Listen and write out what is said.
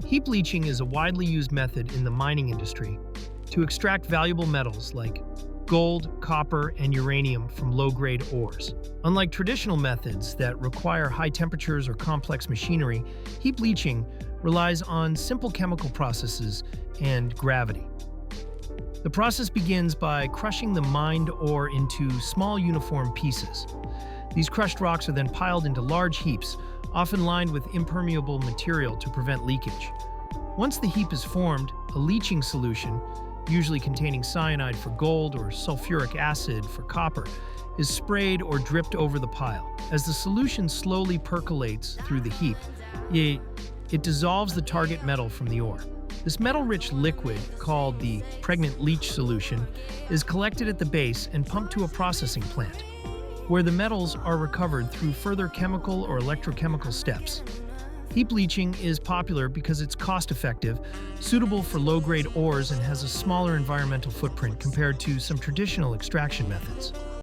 Heap leaching is a widely used method in the mining industry to extract valuable metals like gold, copper, and uranium from low-grade ores. Unlike traditional methods that require high temperatures or complex machinery, heap leaching relies on simple chemical processes and gravity. The process begins by crushing the mined ore into small uniform pieces. These crushed rocks are then piled into large heaps, often lined with impermeable material to prevent leakage. Once the heap is formed, a leaching solution, usually containing cyanide for gold or sulfuric acid for copper, is sprayed or dripped over the pile. As the solution slowly percolates through the heap, it dissolves the target metal from the ore. This metal-rich liquid, called the pregnant leach solution, is collected at the base and pumped to a processing plant, where the metals are recovered through further chemical or electrochemical steps. Heap leaching is popular because it's cost-effective, suitable for low-grade ores, and has a smaller environmental footprint compared to some traditional extraction methods.